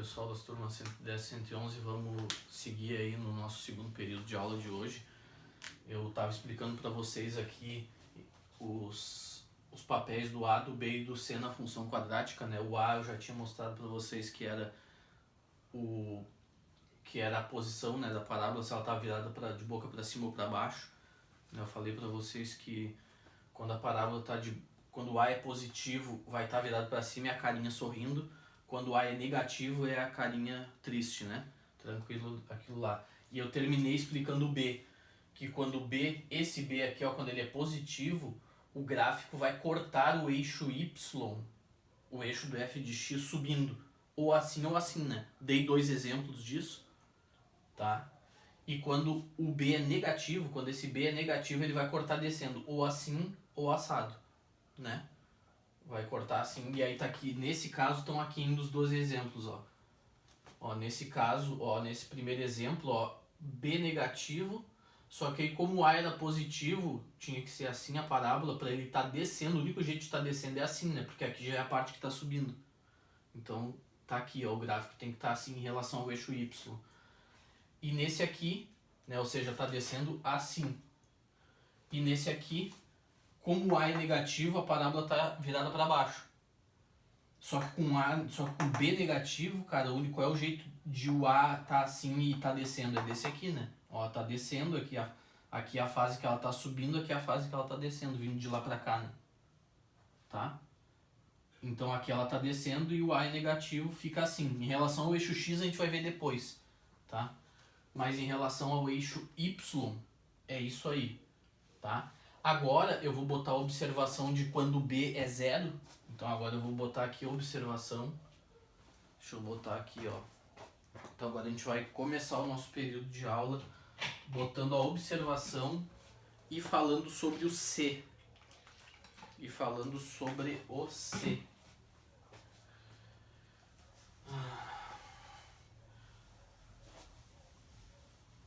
pessoal das turmas 110 e 111, vamos seguir aí no nosso segundo período de aula de hoje. Eu estava explicando para vocês aqui os papéis do A, do B e do C na função quadrática, né? O A eu já tinha mostrado para vocês que era a posição, né, da parábola, se ela estava virada de boca para cima ou para baixo. Eu falei para vocês que quando a parábola quando o A é positivo, vai estar virado para cima e a carinha sorrindo. Quando o A é negativo, é a carinha triste, né? Tranquilo, aquilo lá. E eu terminei explicando o B, que quando o B, esse B aqui, ó, quando ele é positivo, o gráfico vai cortar o eixo Y, o eixo do f de x subindo, ou assim, né? Dei dois exemplos disso, tá? E quando o B é negativo, quando esse B é negativo, ele vai cortar descendo, ou assim, ou assado, né? Vai cortar assim, e aí tá aqui, nesse caso estão aqui indo os dois exemplos, ó. Ó, nesse caso, ó, nesse primeiro exemplo, ó, B negativo, só que aí como o A era positivo, tinha que ser assim a parábola, para ele estar descendo, o único jeito de estar descendo é assim, né? Porque aqui já é a parte que está subindo. Então, tá aqui, ó, o gráfico tem que estar assim em relação ao eixo Y. E nesse aqui, né, ou seja, tá descendo assim. E nesse aqui, como o A é negativo, a parábola tá virada para baixo. Só que com B negativo, cara, o único é o jeito de o A tá assim e tá descendo, é desse aqui, né? Ó, tá descendo aqui, aqui é a fase que ela tá subindo, aqui é a fase que ela tá descendo, vindo de lá pra cá, né? Tá? Então aqui ela tá descendo e o A é negativo, fica assim. Em relação ao eixo X a gente vai ver depois, tá? Mas em relação ao eixo Y, é isso aí, tá? Agora eu vou botar a observação de quando B é zero. Então agora eu vou botar aqui a observação. Deixa eu botar aqui, ó. Então agora a gente vai começar o nosso período de aula botando a observação e falando sobre o C.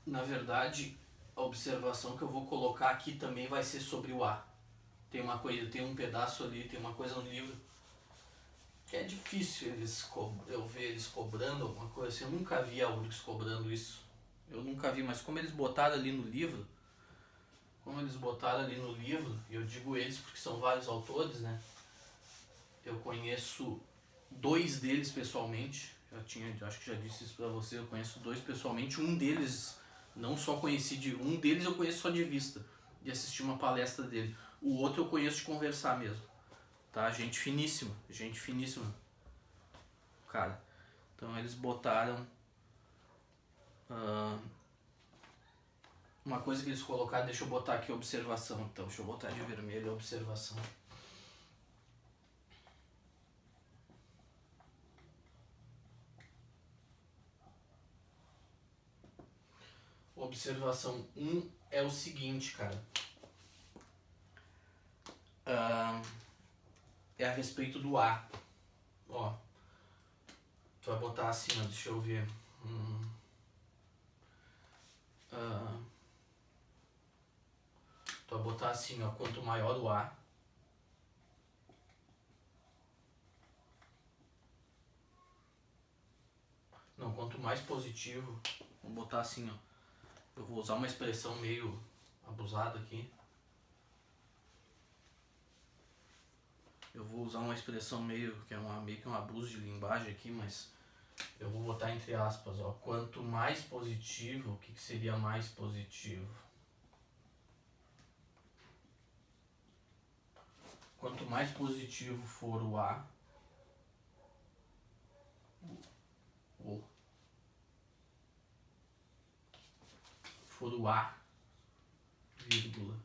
Na verdade, a observação que eu vou colocar aqui também vai ser sobre o A. Tem um pedaço ali, tem uma coisa no livro que é difícil eu ver eles cobrando alguma coisa assim. Eu nunca vi a URGS cobrando isso. Eu nunca vi, mas como eles botaram ali no livro, e eu digo eles porque são vários autores, né? Eu conheço dois deles pessoalmente, acho que já disse isso pra você, eu conheço dois pessoalmente, um deles um deles eu conheço só de vista, de assistir uma palestra dele. O outro eu conheço de conversar mesmo, tá? Gente finíssima, cara. Então eles botaram uma coisa que eles colocaram, deixa eu botar aqui observação, então, deixa eu botar de vermelho a observação. Observação 1 é o seguinte, cara. É a respeito do A. Ó. Tu vai botar assim, ó, deixa eu ver. Tu vai botar assim, ó, quanto maior o A. Não, quanto mais positivo. Vamos botar assim, ó. Eu vou usar uma expressão meio abusada aqui. Eu vou usar uma expressão meio que um abuso de linguagem aqui, mas eu vou botar entre aspas, ó. Quanto mais positivo, o que seria mais positivo? Quanto mais positivo for o A, vírgula,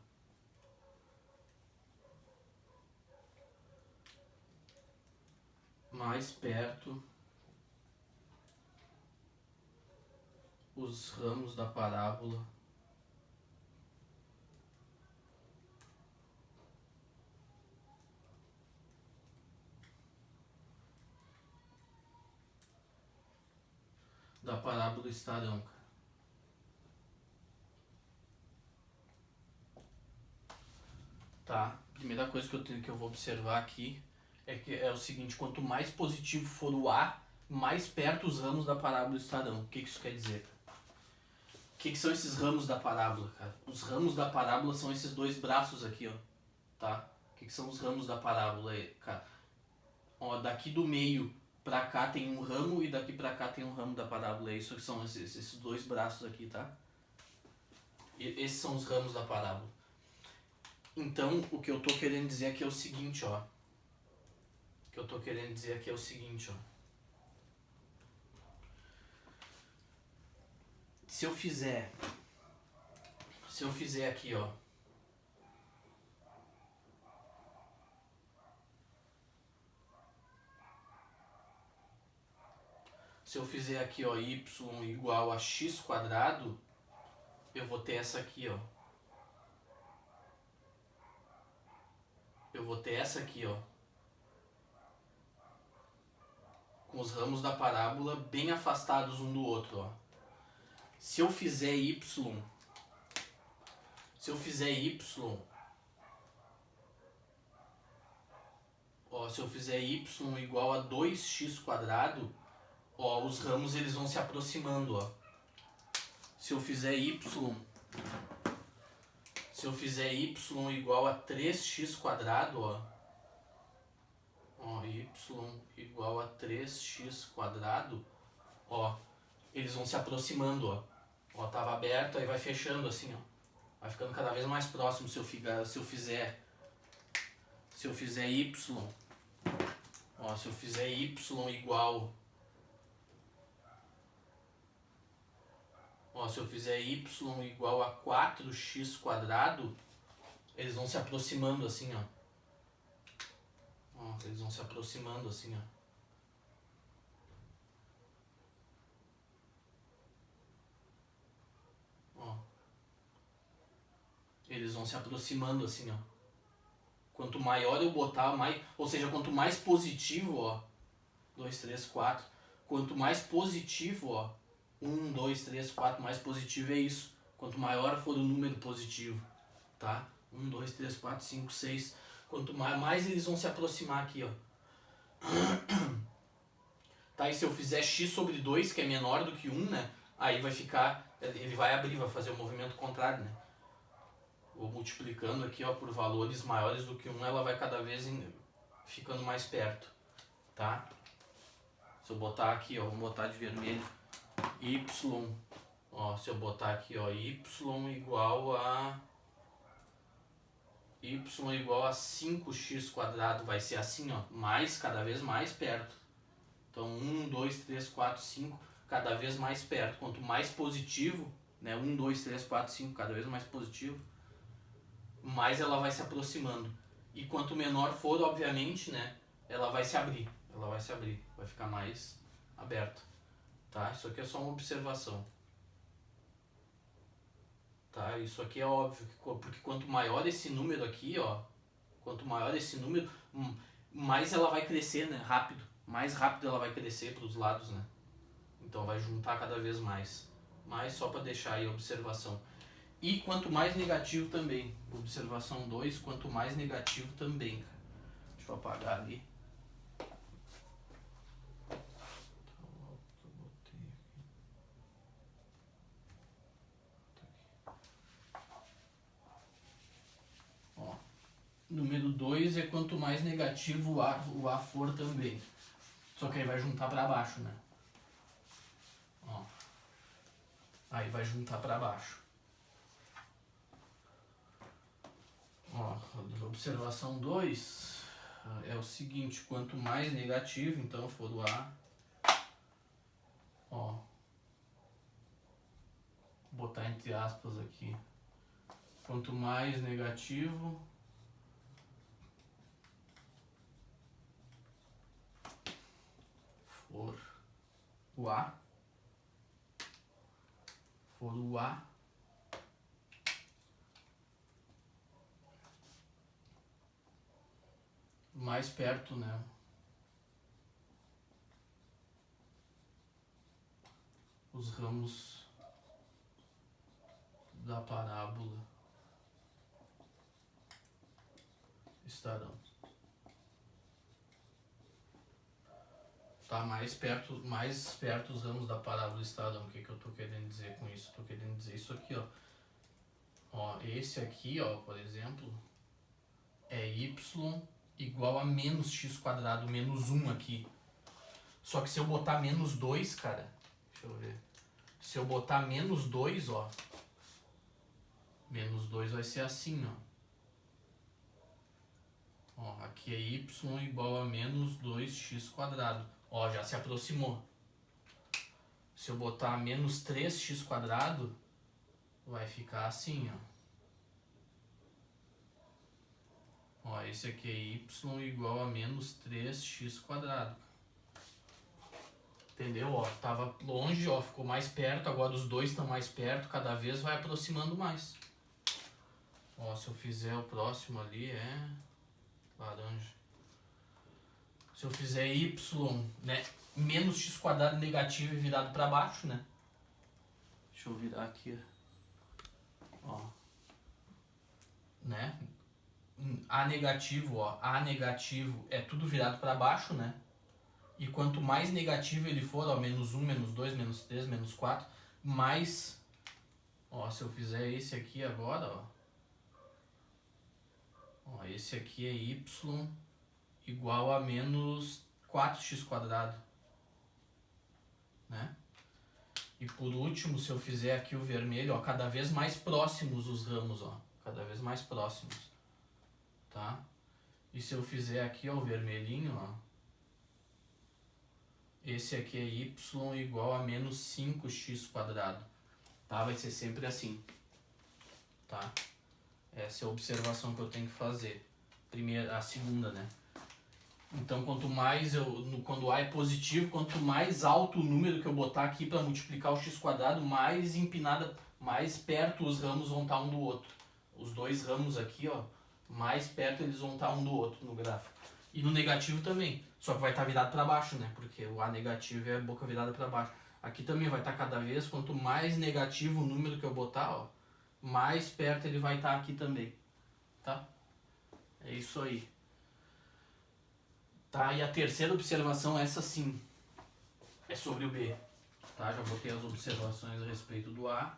mais perto os ramos da parábola estarão. Tá? Primeira coisa que eu vou observar aqui é o seguinte: quanto mais positivo for o A, mais perto os ramos da parábola estarão. O que isso quer dizer? O que são esses ramos da parábola, cara? Os ramos da parábola são esses dois braços aqui, ó. Tá? O que são os ramos da parábola aí, cara? Ó, daqui do meio pra cá tem um ramo e daqui pra cá tem um ramo da parábola. É isso que são esses dois braços aqui, tá? E esses são os ramos da parábola. Então, o que eu tô querendo dizer aqui é o seguinte, ó. O que eu tô querendo dizer aqui é o seguinte, ó. Se eu fizer aqui, ó. Se eu fizer aqui, ó, y igual a x quadrado, eu vou ter essa aqui, ó. Eu vou ter essa aqui, ó. Com os ramos da parábola bem afastados um do outro, ó. Se eu fizer y, ó, se eu fizer y igual a 2x quadrado, ó, os ramos eles vão se aproximando, ó. Se eu fizer y igual a 3x quadrado, ó, y igual a 3x quadrado, ó, eles vão se aproximando, ó. Ó, tava aberto, aí vai fechando assim, ó. Vai ficando cada vez mais próximo se eu fizer y, ó, se eu fizer y igual, ó, se eu fizer y igual a 4x quadrado, eles vão se aproximando assim, ó. Ó, eles vão se aproximando assim, ó. Ó. Eles vão se aproximando assim, ó. Quanto maior eu botar, mais, ou seja, quanto mais positivo, ó, 2, 3, 4, quanto mais positivo, ó, 1, 2, 3, 4, mais positivo é isso. Quanto maior for o número positivo, tá? 1, 2, 3, 4, 5, 6. Quanto mais eles vão se aproximar aqui, ó. Tá, e se eu fizer x sobre 2, que é menor do que 1, né? Aí vai ficar, ele vai abrir, vai fazer o movimento contrário, né? Vou multiplicando aqui, ó, por valores maiores do que 1, ela vai cada vez ficando mais perto, tá? Se eu botar aqui, ó, vamos botar de vermelho, y, ó, se eu botar aqui, ó, y igual a 5x quadrado, vai ser assim, ó, cada vez mais perto. Então 1, 2, 3, 4, 5, cada vez mais perto. Quanto mais positivo, né, 1, 2, 3, 4, 5, cada vez mais positivo, mais ela vai se aproximando. E quanto menor for, obviamente, né, ela vai se abrir, vai ficar mais aberta, tá? Isso aqui é só uma observação, tá? Isso aqui é óbvio, porque quanto maior esse número aqui, ó, mais ela vai crescer, né, rápido, mais rápido ela vai crescer para os lados, né? Então vai juntar cada vez mais, mas só para deixar aí a observação. E quanto mais negativo também. Observação 2, quanto mais negativo também, cara. Deixa eu apagar ali. Ó, número 2 é quanto mais negativo o A for também. Só que aí vai juntar para baixo, né? Ó. Aí vai juntar para baixo. Ó, observação 2 é o seguinte, quanto mais negativo, então, for o A, ó, vou botar entre aspas aqui, quanto mais negativo for o A, mais perto, né, os ramos da parábola estarão. tá? Mais perto os ramos da parábola estarão. O que eu tô querendo dizer com isso? Tô querendo dizer isso aqui, ó. Ó, esse aqui, ó, por exemplo, é y igual a menos x quadrado, menos 1 aqui. Só que se eu botar menos 2, cara, deixa eu ver. Se eu botar menos 2, ó, menos 2 vai ser assim, ó. Ó, aqui é y igual a menos 2x quadrado. Ó, já se aproximou. Se eu botar menos 3x quadrado, vai ficar assim, ó. Ó, esse aqui é y igual a menos 3x quadrado. Entendeu? Ó, tava longe, ó, ficou mais perto, agora os dois estão mais perto, cada vez vai aproximando mais. Ó, se eu fizer o próximo ali é laranja. Se eu fizer y, né, menos x quadrado negativo e virado para baixo, né? Deixa eu virar aqui, ó. Né? A negativo, ó, A negativo é tudo virado para baixo, né? E quanto mais negativo ele for, ó, menos 1, menos 2, menos 3, menos 4, mais, ó, se eu fizer esse aqui agora, ó, esse aqui é y igual a menos 4x quadrado, né? E por último, se eu fizer aqui o vermelho, ó, cada vez mais próximos os ramos, ó, cada vez mais próximos, tá? E se eu fizer aqui, ó, o vermelhinho, ó, esse aqui é y igual a menos 5x quadrado, tá? Vai ser sempre assim, tá? Essa é a observação que eu tenho que fazer. Primeira, a segunda, né? Então, quanto mais quando A é positivo, quanto mais alto o número que eu botar aqui para multiplicar o x quadrado, mais empinada, mais perto os ramos vão estar um do outro. Os dois ramos aqui, ó, mais perto eles vão estar um do outro no gráfico. E no negativo também, só que vai estar virado para baixo, né? Porque o A negativo é a boca virada para baixo. Aqui também vai estar cada vez, quanto mais negativo o número que eu botar, ó, mais perto ele vai estar aqui também, tá? É isso aí. Tá, e a terceira observação, essa sim, é sobre o B. Tá, já botei as observações a respeito do A.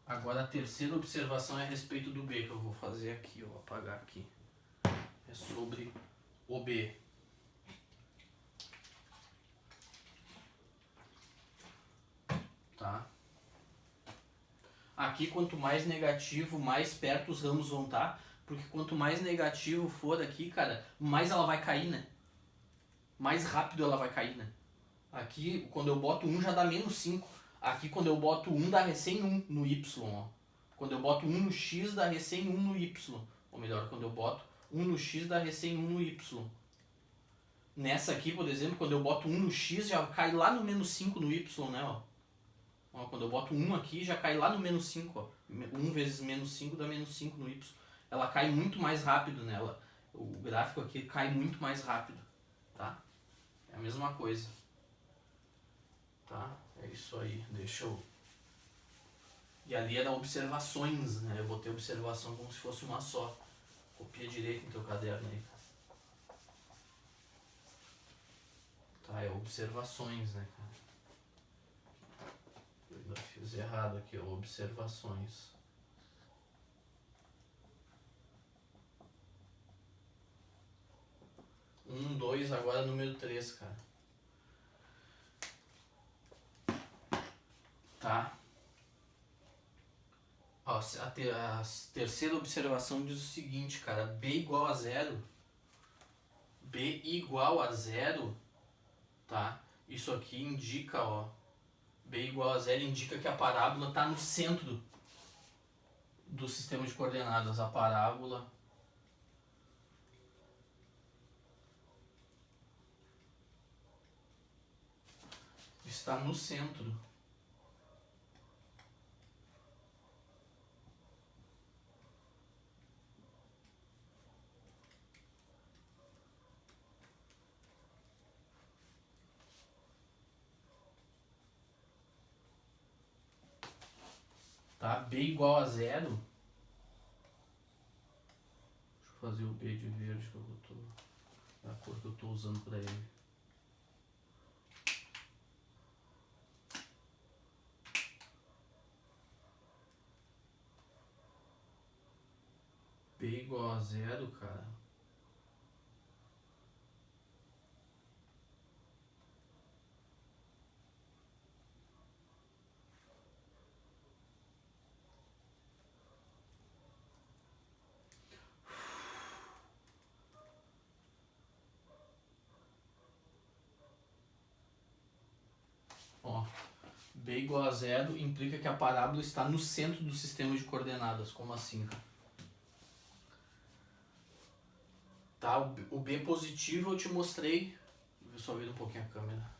Agora a terceira observação é a respeito do B, que eu vou fazer aqui, eu vou apagar aqui. É sobre o B. Tá? Aqui, quanto mais negativo, mais perto os ramos vão estar, porque quanto mais negativo for aqui, cara, mais ela vai cair, né? Mais rápido ela vai cair, né? Aqui, quando eu boto 1 já dá menos 5. Aqui, quando eu boto 1, dá recém 1 no y, ó. Quando eu boto 1 no x, dá recém 1 no y. Ou melhor, quando eu boto 1 no x, dá recém 1 no y. Nessa aqui, por exemplo, quando eu boto 1 no x, já cai lá no menos 5 no y, né, ó. Ó, quando eu boto 1 aqui, já cai lá no menos 5, ó. 1 vezes menos 5 dá menos 5 no y. Ela cai muito mais rápido nela. O gráfico aqui cai muito mais rápido, tá? É a mesma coisa. Tá? É isso aí. Deixa eu... E ali era observações, né? Eu botei observação como se fosse uma só. Copia direito no teu caderno aí. Tá, é observações, né, cara? Eu ainda fiz errado aqui, ó. Observações. Um, dois, agora número 3, cara. Tá? Ó, a terceira observação diz o seguinte, cara. B igual a zero. B igual a zero, tá? Isso aqui indica, ó. B igual a zero indica que a parábola está no centro do sistema de coordenadas. A parábola está no centro. Tá? B igual a zero. Deixa eu fazer o B de verde que eu tô, a cor que eu estou usando para ele. B igual a zero, cara. Ó, B igual a zero implica que a parábola está no centro do sistema de coordenadas. Como assim, cara? Tá, o B positivo eu te mostrei. Eu só viro um pouquinho a câmera.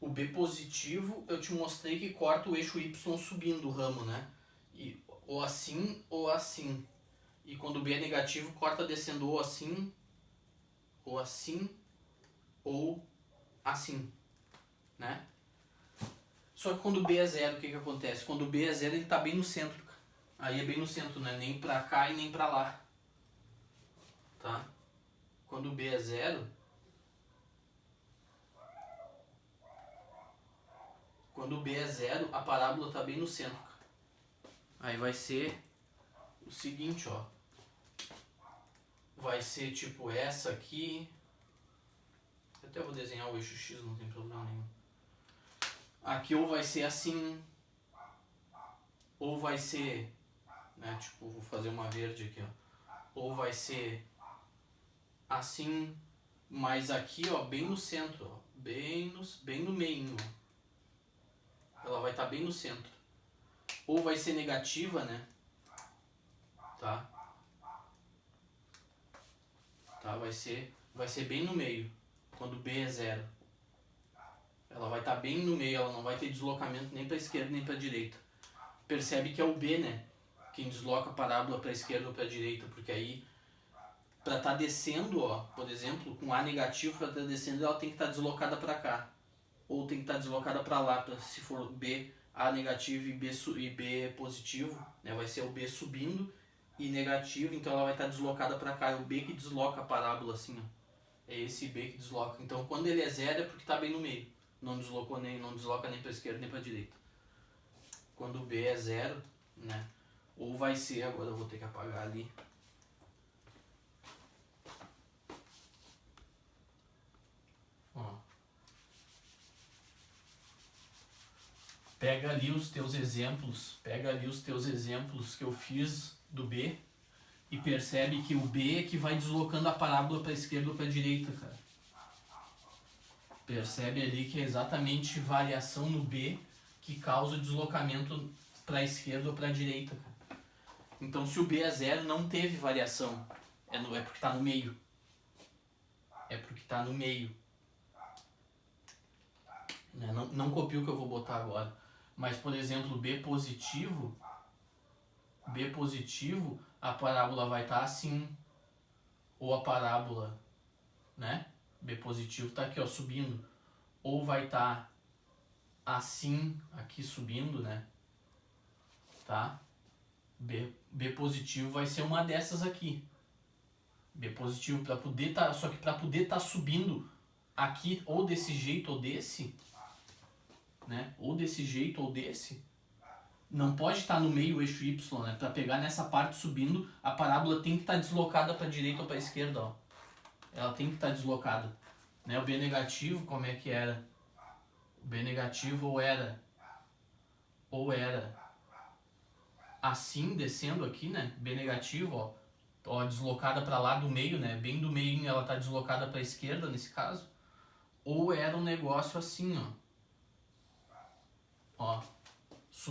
O B positivo eu te mostrei que corta o eixo Y subindo o ramo, né? E, ou assim ou assim. E quando o B é negativo, corta descendo ou assim, ou assim, ou assim, né? Só que quando o B é zero, o que acontece? Quando o B é zero, ele tá bem no centro. Aí é bem no centro, né? Nem pra cá e nem pra lá. Tá? Quando o B é zero... Quando o B é zero, a parábola tá bem no centro. Aí vai ser o seguinte, ó. Vai ser tipo essa aqui. Eu até vou desenhar o eixo X, não tem problema nenhum. Aqui ou vai ser assim, ou vai ser, né, tipo, vou fazer uma verde aqui, ó. Ou vai ser assim, mas aqui, ó, bem no centro, ó, bem no meio, ó. Ela vai estar bem no centro. Ou vai ser negativa, né? Tá? Tá? Vai ser bem no meio, quando B é zero. Ela vai estar bem no meio, ela não vai ter deslocamento nem para esquerda nem para direita. Percebe que é o B, né? Quem desloca a parábola para esquerda ou para direita, porque aí para estar descendo, ó, por exemplo, com A negativo para estar descendo, ela tem que estar deslocada para cá, ou tem que estar deslocada para lá, pra, se for B, A negativo e B positivo, né? Vai ser o B subindo e negativo, então ela vai estar deslocada para cá. É o B que desloca a parábola assim, ó. É esse B que desloca. Então quando ele é zero é porque está bem no meio. Não desloca nem para esquerda nem para direita. Quando o B é zero, né? Ou vai ser, agora eu vou ter que apagar ali. Ó. Pega ali os teus exemplos que eu fiz do B e percebe que o B é que vai deslocando a parábola para a esquerda ou para a direita, cara. Percebe ali que é exatamente variação no B que causa o deslocamento para a esquerda ou para a direita, cara. Então se o B é zero, não teve variação. É porque está no meio. É porque está no meio. Né? Não copia o que eu vou botar agora. Mas, por exemplo, B positivo, a parábola vai estar assim. Ou a parábola, né? B positivo está aqui, ó, subindo. Ou vai estar assim, aqui subindo, né? Tá? B positivo vai ser uma dessas aqui. B positivo para poder tá, só que para poder estar subindo aqui ou desse jeito ou desse, né? Ou desse jeito ou desse, não pode estar no meio o eixo Y, né? Para pegar nessa parte subindo, a parábola tem que estar deslocada para a direita ou para a esquerda, ó. Ela tem que estar deslocada, né? O B negativo, como é que era? O B negativo ou era assim, descendo aqui, né? B negativo, ó, deslocada para lá do meio, né? Bem do meio ela tá deslocada para a esquerda nesse caso. Ou era um negócio assim, ó,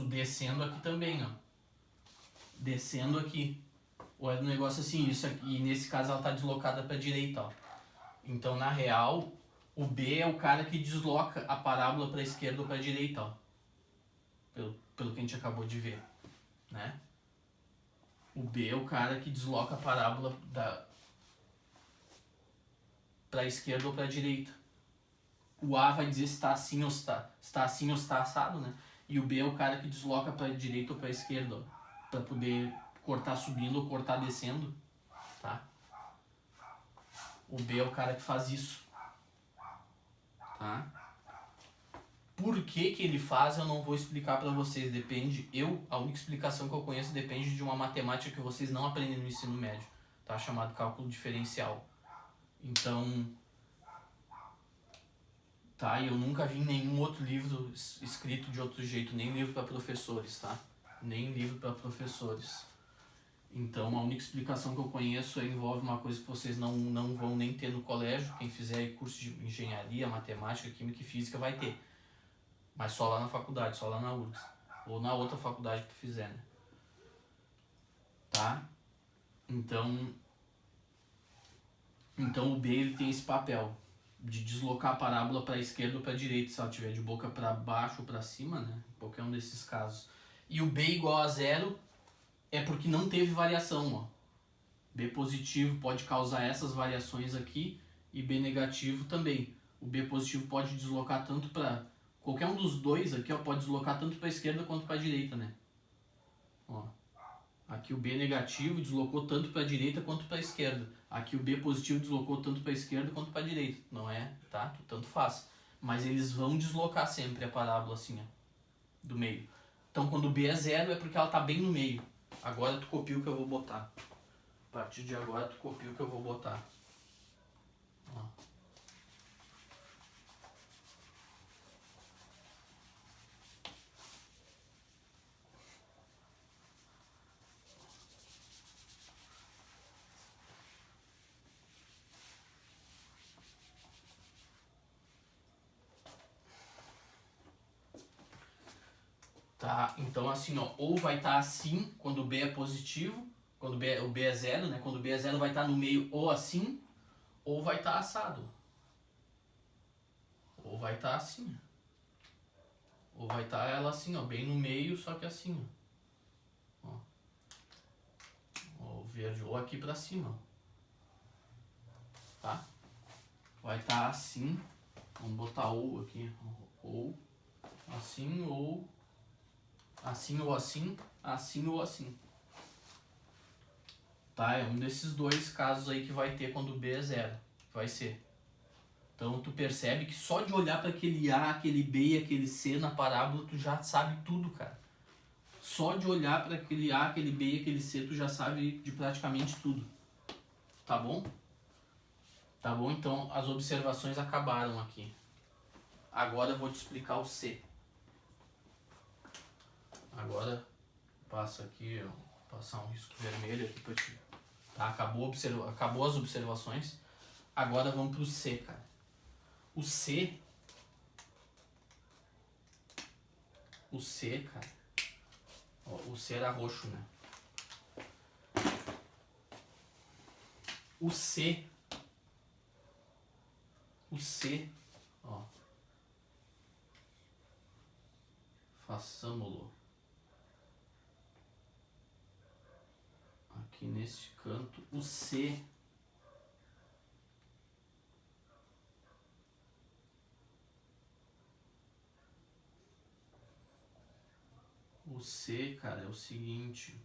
descendo aqui também, ó, descendo aqui. Ou era um negócio assim, isso aqui, e nesse caso ela tá deslocada para a direita, ó. Então na real, o B é o cara que desloca a parábola para a esquerda ou para a direita, ó. Pelo que a gente acabou de ver, né? O B é o cara que desloca a parábola para a esquerda ou para a direita. O A vai dizer se está assim ou se está assim ou se está assado, né? E o B é o cara que desloca para a direita ou para a esquerda, para poder cortar subindo ou cortar descendo, tá? O B é o cara que faz isso, tá? Por que que ele faz, eu não vou explicar para vocês. Depende, a única explicação que eu conheço depende de uma matemática que vocês não aprendem no ensino médio, tá? Chamado cálculo diferencial. Então, tá? E eu nunca vi nenhum outro livro escrito de outro jeito, nem livro para professores, tá? Nem livro para professores. Então, a única explicação que eu conheço envolve uma coisa que vocês não vão nem ter no colégio. Quem fizer curso de engenharia, matemática, química e física vai ter. Mas só lá na faculdade, só lá na URGS. Ou na outra faculdade que tu fizer, né? Tá? Então o B ele tem esse papel de deslocar a parábola para a esquerda ou para a direita, se ela estiver de boca para baixo ou para cima, né? Qualquer um desses casos. E o B igual a zero é porque não teve variação, ó. B positivo pode causar essas variações aqui e B negativo também. O B positivo pode deslocar tanto para... Qualquer um dos dois aqui, ó, pode deslocar tanto para a esquerda quanto para a direita, né? Ó. Aqui o B negativo deslocou tanto para a direita quanto para a esquerda. Aqui o B positivo deslocou tanto para a esquerda quanto para a direita. Não é, tá? Tanto faz. Mas eles vão deslocar sempre a parábola assim, ó, do meio. Então quando o B é zero é porque ela tá bem no meio. Agora tu copia o que eu vou botar. A partir de agora tu copia o que eu vou botar. Ó. Tá, então assim, ó, ou vai estar assim quando o B é positivo, quando o B é zero, né? Quando o B é zero vai estar no meio ou assim, ou vai estar assado. Ou vai estar assim. Ou vai estar ela assim, ó, bem no meio, só que assim, ó. O verde, ou aqui pra cima, tá? Vai estar assim, vamos botar ou aqui, ou assim, ou assim, ou assim, assim ou assim. Tá, é um desses dois casos aí que vai ter quando o B é zero, vai ser. Então tu percebe que só de olhar para aquele A, aquele B e aquele C na parábola, tu já sabe tudo, cara. Só de olhar para aquele A, aquele B e aquele C, tu já sabe de praticamente tudo. Tá bom? Tá bom? Então as observações acabaram aqui. Agora eu vou te explicar o C. Agora passa aqui, ó, passar um risco vermelho aqui pra ti. Tá? Acabou as observações. Agora vamos pro C, cara. O C, cara. Ó, o C era roxo, né? O C, ó. Façamo-lo aqui neste canto. O C cara, é o seguinte.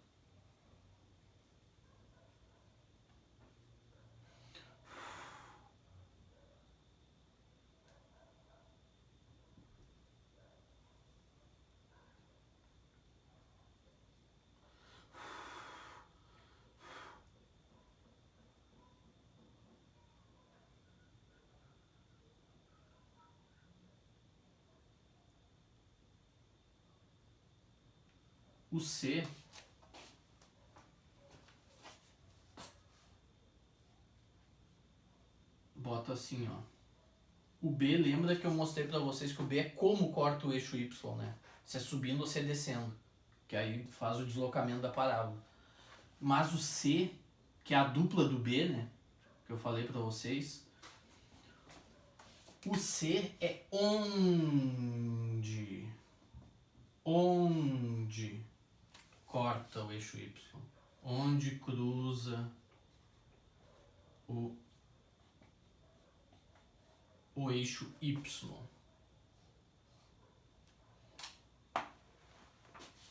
O C bota assim, ó. O B, lembra que eu mostrei pra vocês que o B é como corta o eixo Y, né? Se é subindo ou se é descendo. Que aí faz o deslocamento da parábola. Mas o C, que é a dupla do B, né? Que eu falei pra vocês. O C é onde corta o eixo Y. Onde cruza o eixo Y.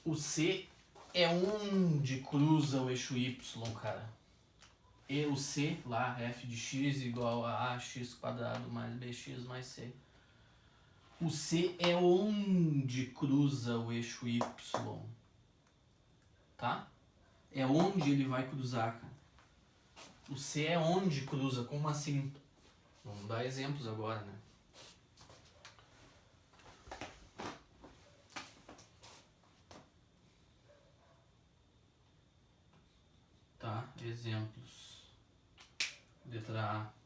O C é onde cruza o eixo Y, cara. E o C, lá, f de x igual a ax² mais bx mais c. O C é onde cruza o eixo Y, tá? É onde ele vai cruzar, cara. O C é onde cruza, como assim? Vamos dar exemplos agora, né? Tá, exemplos. Letra A.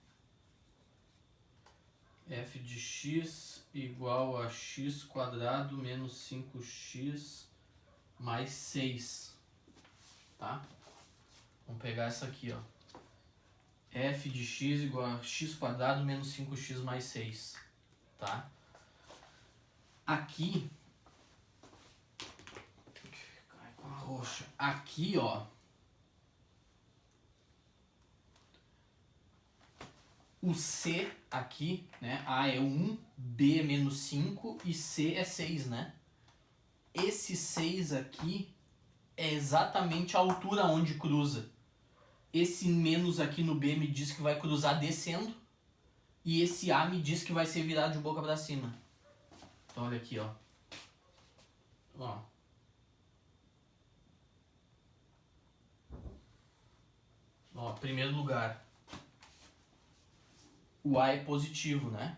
F de x igual a x quadrado menos 5x mais 6. Tá? Vamos pegar essa aqui, ó. F de x igual a x quadrado menos 5x mais 6. Tá? Aqui. Tem que ficar com a roxa. Aqui, ó. O C aqui, né? A é 1, B é menos 5 e C é 6, né? Esse 6 aqui é exatamente a altura onde cruza. Esse menos aqui no B me diz que vai cruzar descendo. E esse A me diz que vai ser virado de boca para cima. Então olha aqui, ó. Ó, primeiro lugar. O A é positivo, né?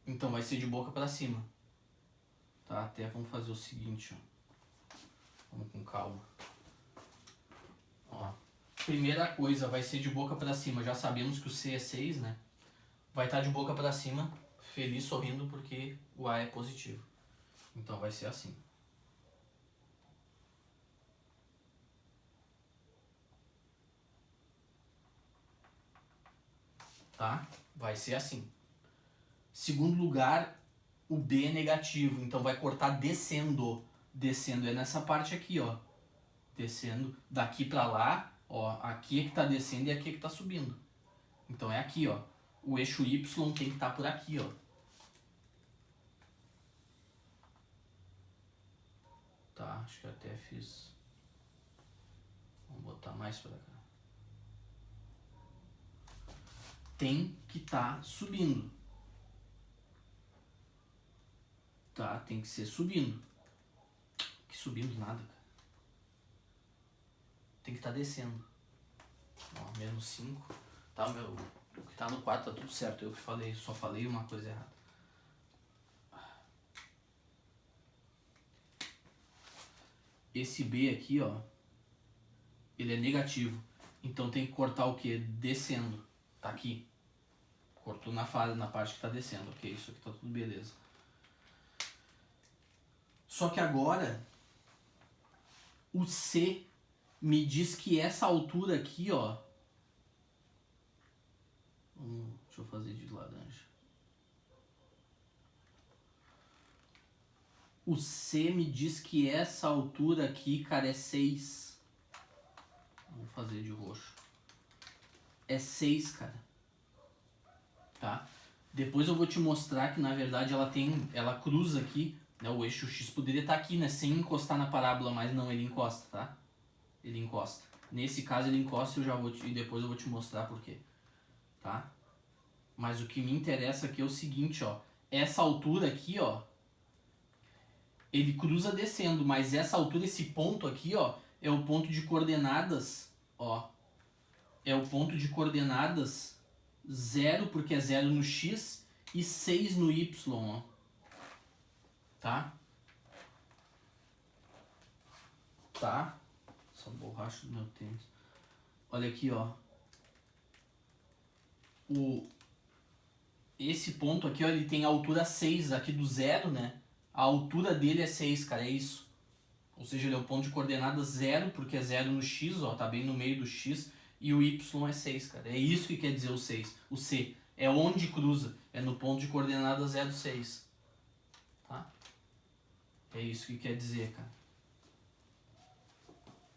Então vai ser de boca para cima. Tá? Até vamos fazer o seguinte, ó. Vamos com calma. Ó. Primeira coisa, vai ser de boca para cima. Já sabemos que o C é 6, né? Vai estar de boca para cima, feliz, sorrindo, porque o A é positivo. Então vai ser assim. Tá? Vai ser assim. Segundo lugar, o B é negativo, então vai cortar descendo. Descendo é nessa parte aqui, ó. Descendo daqui pra lá, ó. Aqui é que tá descendo e aqui é que tá subindo. Então é aqui, ó. O eixo Y tem que estar por aqui, ó. Tá, acho que até fiz. Vamos botar mais pra cá. Tem que estar subindo. Tá, tem que ser subindo. Que subindo nada, cara. Tem que estar descendo. Ó, menos 5. Tá, meu, o que tá no 4 tá tudo certo. Eu que falei, só falei uma coisa errada. Esse B aqui, ó, ele é negativo. Então tem que cortar o que? Descendo. Tá aqui. Cortou na parte que tá descendo. Ok, isso aqui tá tudo beleza. Só que agora o C me diz que essa altura aqui, ó. Deixa eu fazer de laranja. O C me diz que essa altura aqui, cara, é 6. Vou fazer de roxo. É 6, cara. Tá? Depois eu vou te mostrar que, na verdade, ela cruza aqui, né? O eixo X poderia estar aqui, né? Sem encostar na parábola, mas não, ele encosta, tá? Ele encosta. Nesse caso ele encosta e depois eu vou te mostrar por quê. Tá? Mas o que me interessa aqui é o seguinte, ó. Essa altura aqui, ó. Ele cruza descendo, mas essa altura, esse ponto aqui, ó, é o ponto de coordenadas, ó. É o ponto de coordenadas 0, porque é 0 no X, e 6 no Y, ó. Tá? Tá? Essa borracha do meu tênis. Olha aqui, ó. Esse ponto aqui, ó, ele tem a altura 6 aqui do 0, né? A altura dele é 6, cara, é isso. Ou seja, ele é o ponto de coordenadas 0, porque é 0 no X, ó, tá bem no meio do X. E o Y é 6, cara. É isso que quer dizer o 6. O C. É onde cruza. É no ponto de coordenadas 0, 6. Tá? É isso que quer dizer, cara.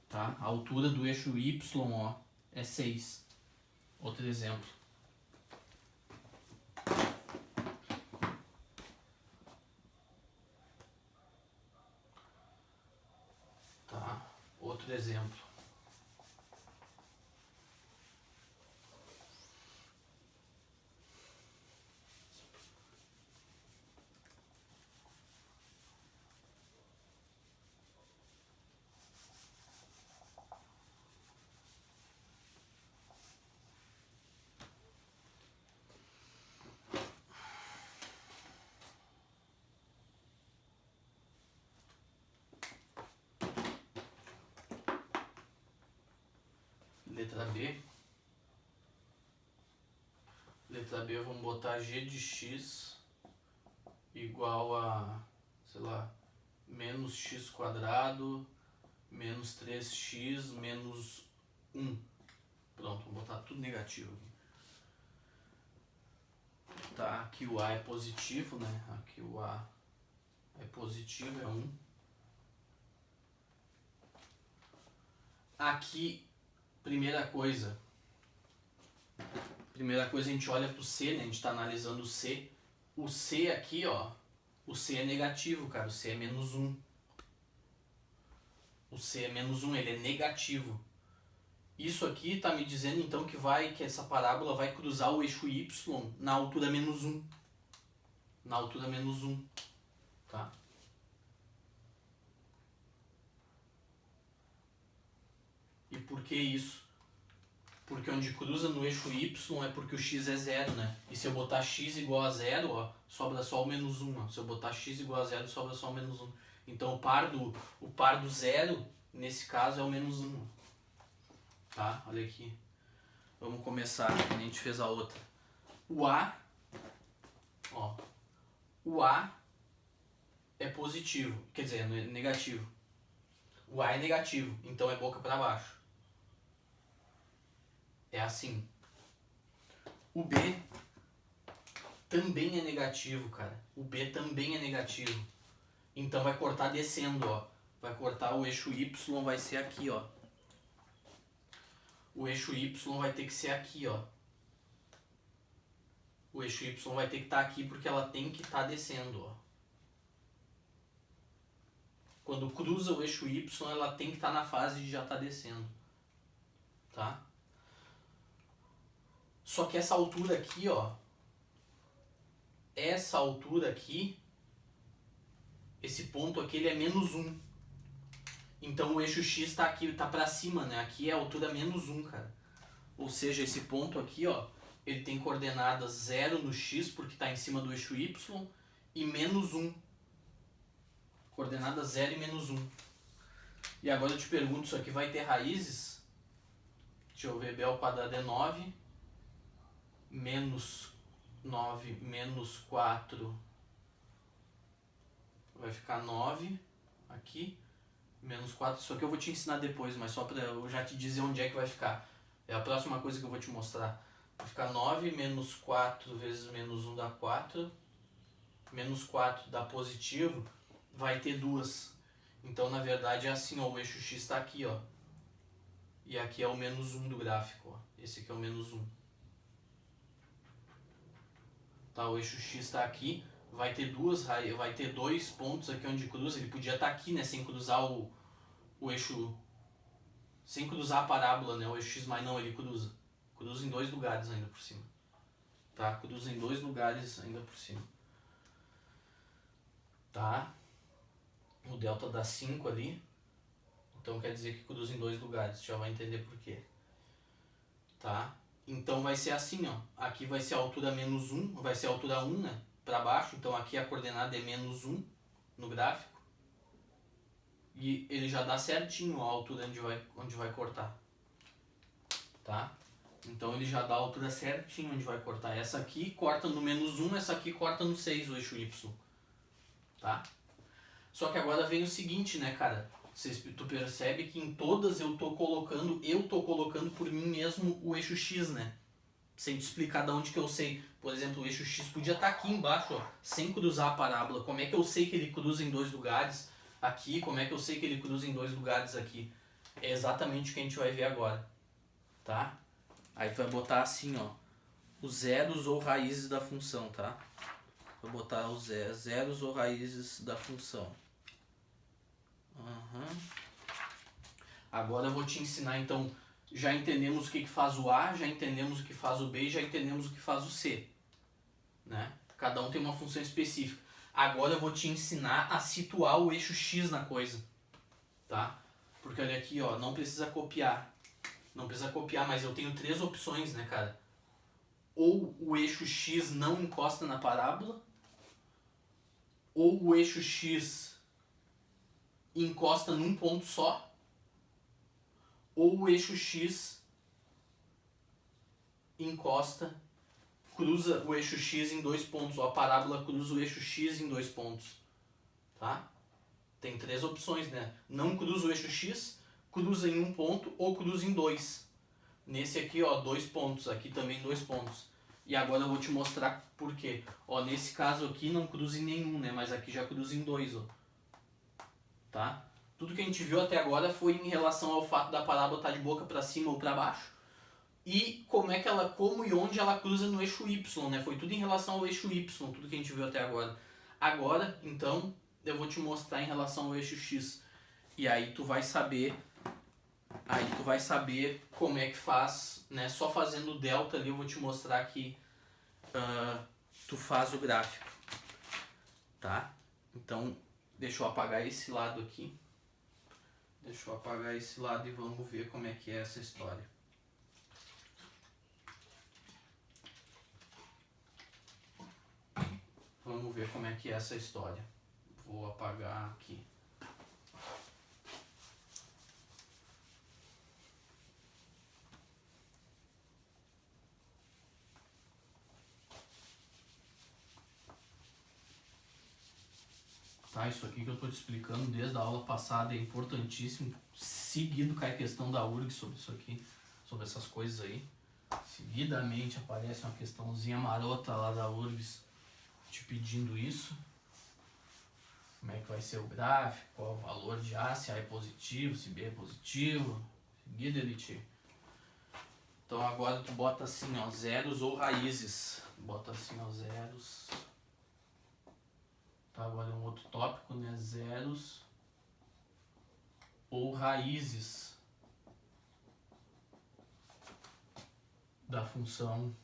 Tá? A altura do eixo Y, ó, é 6. Outro exemplo. Tá? Outro exemplo. letra B. Letra B, vamos botar g de x igual a, sei lá, menos x quadrado, menos 3x, menos 1. Pronto, vou botar tudo negativo aqui. Tá, aqui o A é positivo, né? Aqui o A é positivo, é 1. Aqui, primeira coisa a gente olha pro C, né? A gente tá analisando o C. O C aqui, ó, o C é negativo, cara. O C é menos 1. O C é menos 1, ele é negativo. Isso aqui tá me dizendo então que essa parábola vai cruzar o eixo Y na altura menos 1. Na altura menos 1, tá? E por que isso? Porque onde cruza no eixo Y é porque o x é 0, né? E se eu botar x igual a 0, ó, sobra só o menos 1. Ó. Se eu botar x igual a 0, sobra só o menos 1. Então o par do 0, nesse caso, é o menos 1. Tá? Olha aqui. Vamos começar, que a gente fez a outra. O A, ó, o A é positivo, quer dizer, é negativo. O A é negativo, então é boca para baixo. É assim. O B também é negativo, cara. O B também é negativo. Então vai cortar descendo, ó. Vai cortar o eixo Y, vai ser aqui, ó. O eixo Y vai ter que ser aqui, ó. O eixo Y vai ter que estar aqui porque ela tem que estar descendo, ó. Quando cruza o eixo Y, ela tem que estar na fase de já estar descendo. Tá? Só que essa altura aqui, ó. Essa altura aqui, esse ponto aqui, ele é menos 1. Então o eixo X está aqui, está para cima, né? Aqui é a altura menos 1, cara. Ou seja, esse ponto aqui, ó, ele tem coordenadas 0 no X, porque está em cima do eixo Y, e menos 1. Coordenadas 0 e menos 1. E agora eu te pergunto, isso aqui vai ter raízes? Deixa eu ver, b ao quadrado é 9, menos 9 menos 4 vai ficar 9 aqui, menos 4, isso aqui eu vou te ensinar depois, mas só para eu já te dizer onde é que vai ficar. É a próxima coisa que eu vou te mostrar. Vai ficar 9 menos 4 vezes menos 1 dá 4, menos 4 dá positivo, vai ter 2. Então na verdade é assim, ó, o eixo X está aqui, ó. E aqui é o menos 1 do gráfico, ó. Esse aqui é o menos 1. Tá, o eixo X está aqui, vai ter dois pontos aqui onde cruza, ele podia estar aqui, né, sem cruzar o eixo, sem cruzar a parábola, né, o eixo X, mas não, ele cruza em dois lugares ainda por cima, tá, cruza em dois lugares ainda por cima, tá, o delta dá 5 ali, então quer dizer que cruza em dois lugares, já vai entender por quê, tá. Então vai ser assim, ó. Aqui vai ser a altura menos 1, vai ser a altura 1, né? Para baixo, então aqui a coordenada é menos 1 no gráfico. E ele já dá certinho a altura onde vai cortar. Tá? Então ele já dá a altura certinho onde vai cortar. Essa aqui corta no menos 1, essa aqui corta no 6, o eixo Y. Tá? Só que agora vem o seguinte, né, cara? Tu percebe que em todas eu tô colocando por mim mesmo o eixo X, né? Sem te explicar de onde que eu sei. Por exemplo, o eixo X podia estar aqui embaixo, ó, sem cruzar a parábola. Como é que eu sei que ele cruza em dois lugares aqui? Como é que eu sei que ele cruza em dois lugares aqui? É exatamente o que a gente vai ver agora. Tá? Aí tu vai botar assim, ó, os zeros ou raízes da função, tá? Vou botar os zeros ou raízes da função. Agora eu vou te ensinar, então, já entendemos o que faz o A, já entendemos o que faz o B, já entendemos o que faz o C, né? Cada um tem uma função específica. Agora eu vou te ensinar a situar o eixo X na coisa, tá? Porque olha aqui, ó, não precisa copiar, mas eu tenho 3 opções, né, cara? Ou o eixo X não encosta na parábola, ou o eixo X encosta num ponto só, ou o eixo X encosta, cruza o eixo x em 2 pontos, ou a parábola cruza o eixo x em 2 pontos, tá? Tem 3 opções, né? Não cruza o eixo x, cruza em 1 ponto ou cruza em 2. Nesse aqui, ó, 2 pontos, aqui também 2 pontos. E agora eu vou te mostrar por quê. Ó, nesse caso aqui não cruza em nenhum, né? Mas aqui já cruza em 2, ó. Tá? Tudo que a gente viu até agora foi em relação ao fato da parábola estar de boca para cima ou para baixo. E como e onde ela cruza no eixo y, né? Foi tudo em relação ao eixo y, tudo que a gente viu até agora. Agora, então, eu vou te mostrar em relação ao eixo x. E aí tu vai saber como é que faz, né? Só fazendo o delta ali eu vou te mostrar que tu faz o gráfico, tá? Então, deixa eu apagar esse lado aqui. Deixa eu apagar esse lado e vamos ver como é que é essa história. Vamos ver como é que é essa história. Vou apagar aqui. Tá, isso aqui que eu estou te explicando desde a aula passada é importantíssimo. Seguido cai a questão da URG sobre isso aqui, sobre essas coisas aí. Seguidamente aparece uma questãozinha marota lá da URGS te pedindo isso. Como é que vai ser o gráfico, qual o valor de A, se A é positivo, se B é positivo. Seguido ele te... Então agora tu bota assim, ó, zeros ou raízes. Bota assim, ó, zeros... Tá, agora é um outro tópico, né? Zeros ou raízes da função,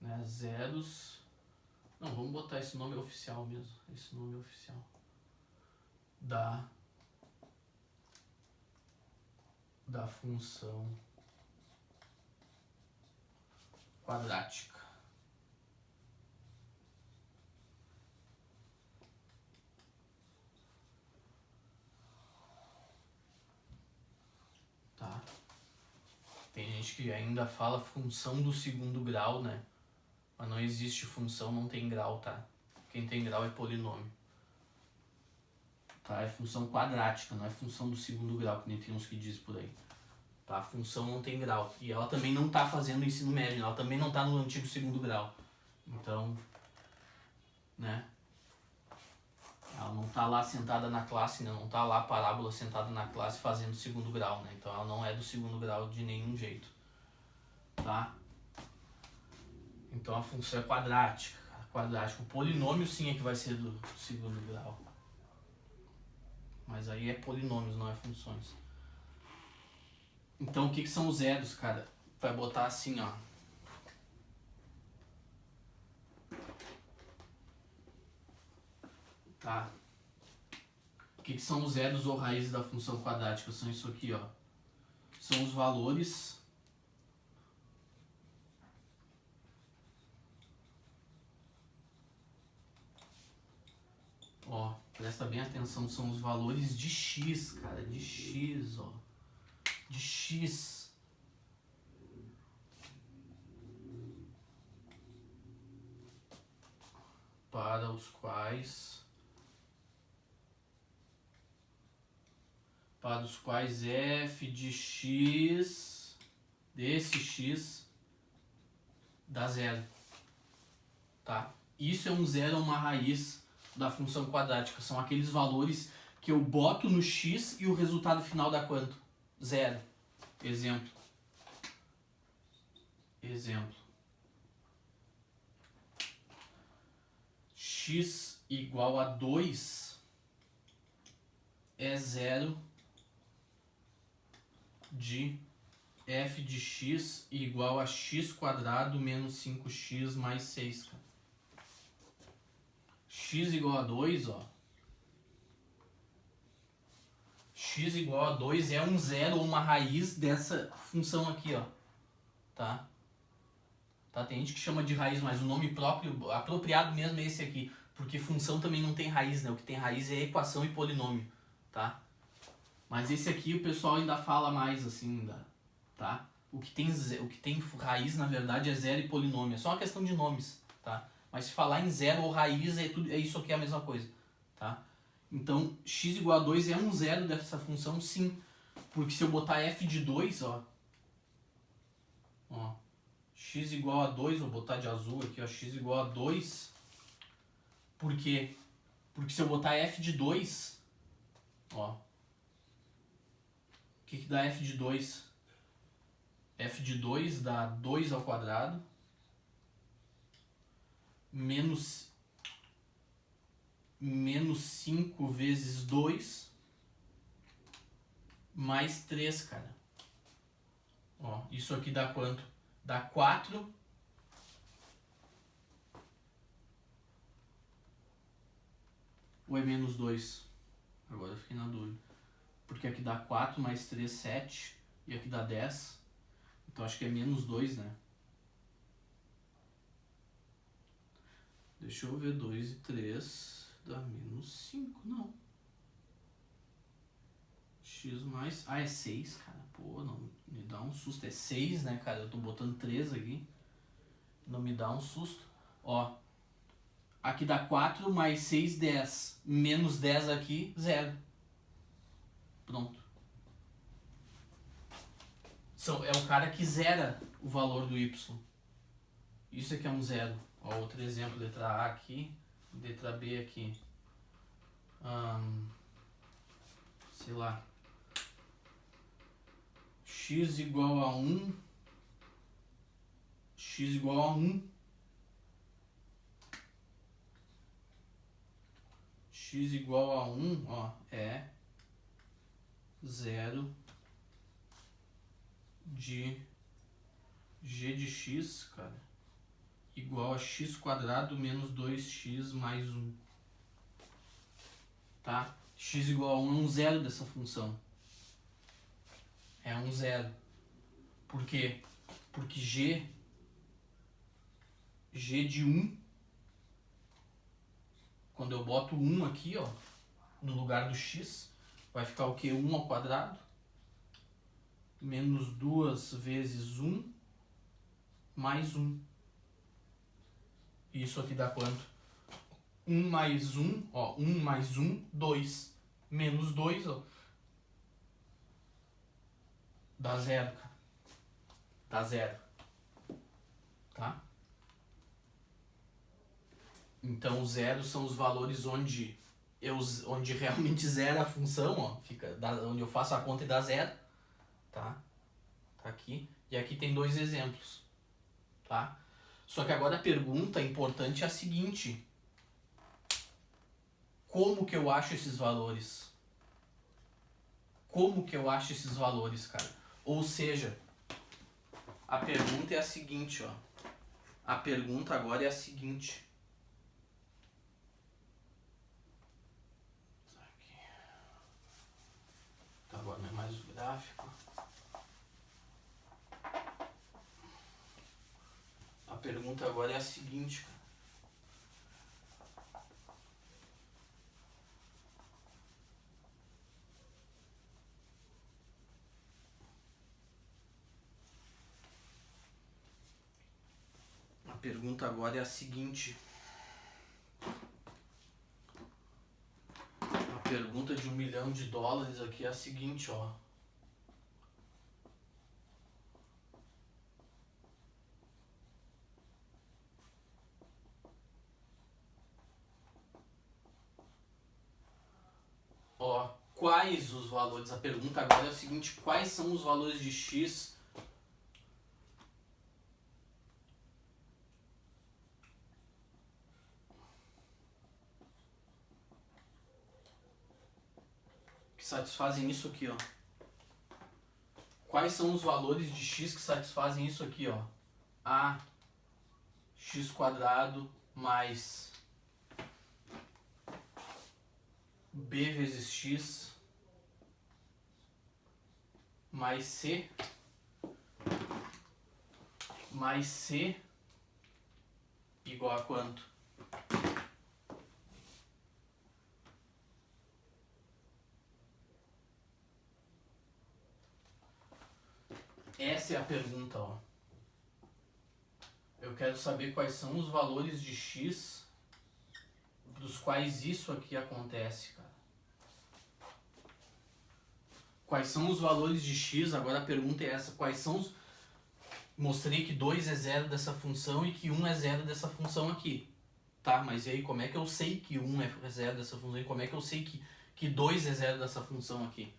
né? Zeros. Não, vamos botar esse nome oficial mesmo. Esse nome oficial da função quadrática. Tá? Tem gente que ainda fala função do segundo grau, né? Mas não existe função, não tem grau, tá? Quem tem grau é polinômio. Tá? É função quadrática, não é função do segundo grau, que nem tem uns que dizem por aí. Tá? A função não tem grau. E ela também não tá fazendo ensino médio, ela também não tá no antigo segundo grau. Então, né? Ela não tá lá sentada na classe, né? Não tá lá a parábola sentada na classe fazendo segundo grau, né? Então ela não é do segundo grau de nenhum jeito. Tá? Então a função é quadrática. Quadrático. O polinômio sim é que vai ser do segundo grau. Mas aí é polinômios, não é funções. Então o que são os zeros, cara? Vai botar assim, ó. Tá? O que são os zeros ou raízes da função quadrática? São isso aqui, ó. São os valores ó, presta bem atenção, são os valores de x, cara, de x, ó. De x. Para os quais f de x, desse x, dá zero. Tá? Isso é um zero ou uma raiz da função quadrática. São aqueles valores que eu boto no x e o resultado final dá quanto? Zero. Exemplo. X igual a 2 é zero de f de x igual a x quadrado menos 5x mais 6, cara. X igual a 2, ó. X igual a 2 é um zero ou uma raiz dessa função aqui, ó. Tá? Tá? Tem gente que chama de raiz, mas o nome próprio, apropriado mesmo é esse aqui. Porque função também não tem raiz, né? O que tem raiz é equação e polinômio, tá? Mas esse aqui o pessoal ainda fala mais assim, ainda, tá? O que tem raiz, na verdade, é zero e polinômio. É só uma questão de nomes, tá? Mas se falar em zero ou raiz, é isso aqui é a mesma coisa, tá? Então, x igual a 2 é um zero dessa função, sim. Porque se eu botar f de 2, ó, x igual a 2, vou botar de azul aqui, ó, x igual a 2. Por quê? Porque se eu botar f de 2, ó, o que dá f de 2? F de 2 dá 2 ao quadrado menos 5 vezes 2 mais 3, cara. Ó, isso aqui dá quanto? Dá 4 ou é menos 2? Agora eu fiquei na dúvida. Porque aqui dá 4 mais 3, 7. E aqui dá 10. Então acho que é menos 2, né? Deixa eu ver, 2 e 3 dá menos 5, não. X mais... Ah, é 6, cara. Pô, não me dá um susto. É 6, né, cara? Eu tô botando 3 aqui. Não me dá um susto. Ó, aqui dá 4 mais 6, 10. Menos 10 aqui, 0. Pronto. É o cara que zera o valor do y. Isso aqui é um zero. Ó, outro exemplo, letra A aqui, letra B aqui. Sei lá. X igual a 1. X igual a 1. X igual a 1, ó, é 0 de g de x, cara, igual a x quadrado menos 2x mais 1. Tá? X igual a 1 é um zero dessa função. É um zero. Por quê? Porque g de 1, quando eu boto 1 aqui, ó, no lugar do x, vai ficar o quê? 1 ao quadrado menos 2 vezes 1 mais 1. Isso aqui dá quanto? 1 mais 1, ó, 1 mais 1, 2. Menos 2, ó, dá 0, cara. Dá 0. Tá? Então, os zeros são os valores onde realmente zera a função, ó, onde eu faço a conta e dá 0. Tá? Tá aqui. E aqui tem 2 exemplos. Tá? Só que agora a pergunta importante é a seguinte: como que eu acho esses valores? Como que eu acho esses valores, cara? Ou seja, a pergunta é a seguinte, ó. A pergunta agora é a seguinte. Aqui. Tá, agora não é mais o gráfico. A pergunta agora é a seguinte, cara. A pergunta agora é a seguinte. A pergunta de $1 milhão aqui é a seguinte, ó. Ó, quais os valores? A pergunta agora é o seguinte: quais são os valores de x que satisfazem isso aqui, ó? Quais são os valores de x que satisfazem isso aqui, ó? A x quadrado mais b vezes x mais c igual a quanto? Essa é a pergunta, ó. Eu quero saber quais são os valores de x dos quais isso aqui acontece, cara. Quais são os valores de x? Agora a pergunta é essa. Quais são os... Mostrei que 2 é zero dessa função e que 1 é zero dessa função aqui. Tá, mas e aí como é que eu sei que 1 é zero dessa função e como é que eu sei que 2 é zero dessa função aqui?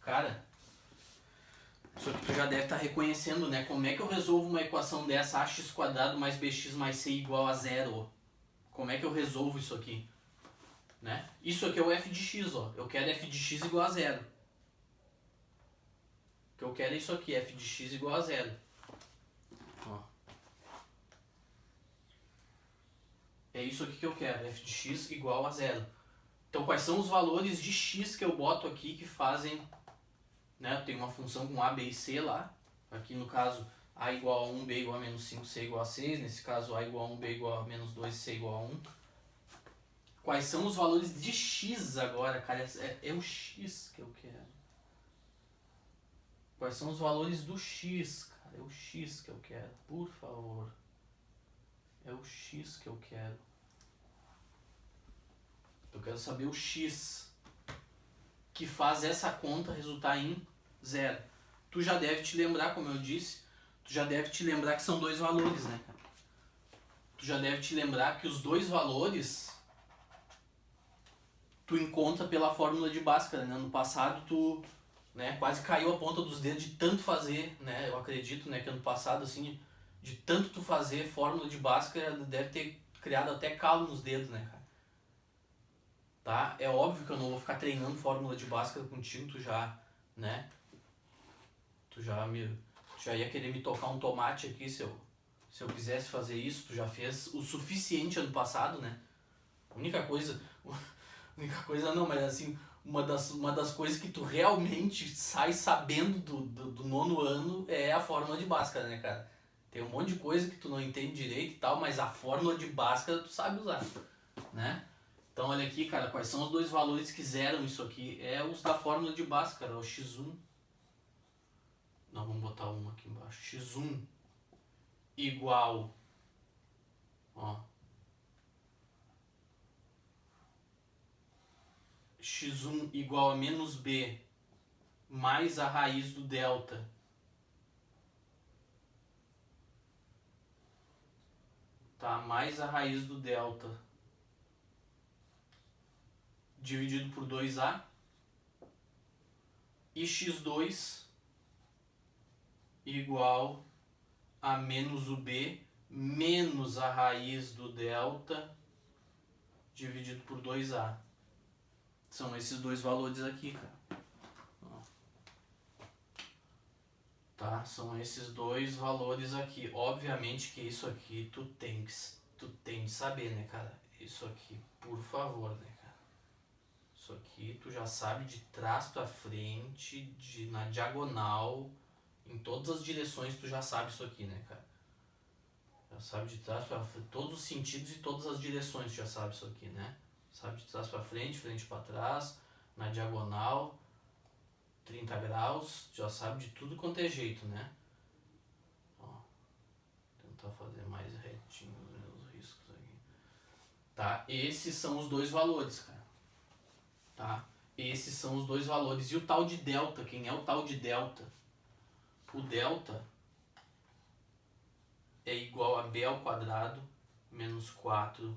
Cara, isso aqui tu já deve estar reconhecendo, né? Como é que eu resolvo uma equação dessa ax² mais bx mais c igual a zero? Como é que eu resolvo isso aqui? Né? Isso aqui é o f de x, ó. Eu quero f de x igual a zero. O que eu quero é isso aqui, f de x igual a zero. Ó. É isso aqui que eu quero, f de x igual a zero. Então quais são os valores de x que eu boto aqui que fazem... Né? Eu tenho uma função com a, b e c lá. Aqui no caso, a igual a 1, b igual a menos 5, c igual a 6. Nesse caso, a igual a 1, b igual a menos 2, c igual a 1. Quais são os valores de x agora, cara? É o x que eu quero. Quais são os valores do x, cara? É o x que eu quero, por favor. É o x que eu quero. Eu quero saber o x que faz essa conta resultar em zero. Tu já deve te lembrar, como eu disse, tu já deve te lembrar que são dois valores, né, cara? Tu já deve te lembrar que os dois valores tu encontra pela fórmula de Bhaskara, né? No passado tu, né, quase caiu a ponta dos dedos de tanto fazer, né? Eu acredito, né, que ano passado, assim, de tanto tu fazer fórmula de Bhaskara, deve ter criado até calo nos dedos, né, cara? Tá? É óbvio que eu não vou ficar treinando fórmula de Bhaskara contigo, tu já, né? Tu já ia querer me tocar um tomate aqui se eu quisesse fazer isso. Tu já fez o suficiente ano passado, né? A única coisa não, mas assim, uma das coisas que tu realmente sai sabendo do nono ano é a fórmula de Bhaskara, né, cara? Tem um monte de coisa que tu não entende direito e tal, mas a fórmula de Bhaskara tu sabe usar, né? Então olha aqui, cara, quais são os dois valores que zeram isso aqui? É os da fórmula de Bhaskara, o x1. Não, vamos botar um aqui embaixo. x1 igual, ó, x1 igual a menos b mais a raiz do delta tá? Mais a raiz do delta dividido por 2a e x2 igual a menos o b menos a raiz do delta dividido por 2a. São esses dois valores aqui, cara. Tá? São esses dois valores aqui. Obviamente que isso aqui tu tem que saber, né, cara? Isso aqui, por favor, né, cara? Isso aqui tu já sabe de trás pra frente, na diagonal, em todas as direções tu já sabe isso aqui, né, cara? Já sabe de trás pra frente, todos os sentidos e todas as direções tu já sabe isso aqui, né? Sabe de trás pra frente, frente pra trás, na diagonal, 30 graus, já sabe de tudo quanto é jeito, né? Ó, tentar fazer mais retinho os meus riscos aqui. Tá? Esses são os dois valores, cara. Tá? Esses são os dois valores. E o tal de delta, quem é o tal de delta? O delta é igual a b ao quadrado menos 4ac.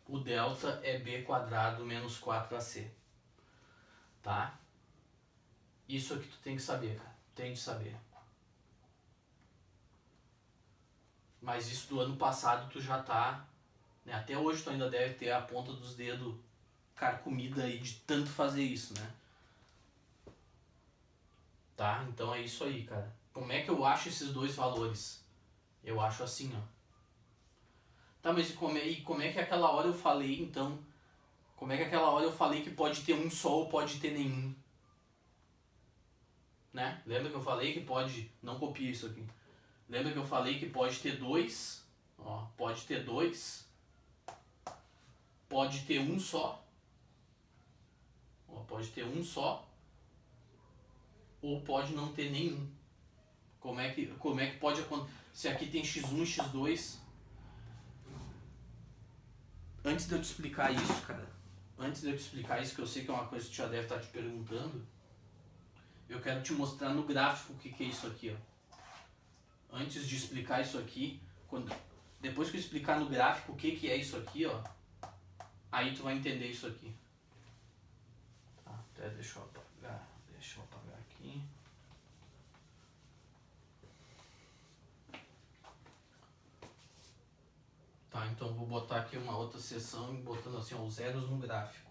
O delta é b quadrado menos 4ac. Tá? Isso aqui tu tem que saber, cara. Tem de saber. Mas isso do ano passado tu já tá... Né? Até hoje tu ainda deve ter a ponta dos dedos carcomida aí de tanto fazer isso, né? Tá? Então é isso aí, cara. Como é que eu acho esses dois valores? Eu acho assim, ó. Tá, mas e como é que aquela hora eu falei, então... Como é que aquela hora eu falei que pode ter um só ou pode ter nenhum? Né? Lembra que eu falei que pode... Não copia isso aqui. Lembra que eu falei que pode ter dois? Ó, pode ter dois. pode ter um só, ó, pode ter um só, ou pode não ter nenhum. Como é que pode acontecer? Se aqui tem x1 e x2, antes de eu te explicar isso, cara, que eu sei que é uma coisa que tu já deve estar te perguntando, eu quero te mostrar no gráfico o que é isso aqui, ó. Antes de explicar isso aqui, depois que eu explicar no gráfico o que é isso aqui, ó, aí tu vai entender isso aqui. Tá, até deixa eu apagar aqui. Tá, então vou botar aqui uma outra seção e botando assim, ó, os zeros no gráfico.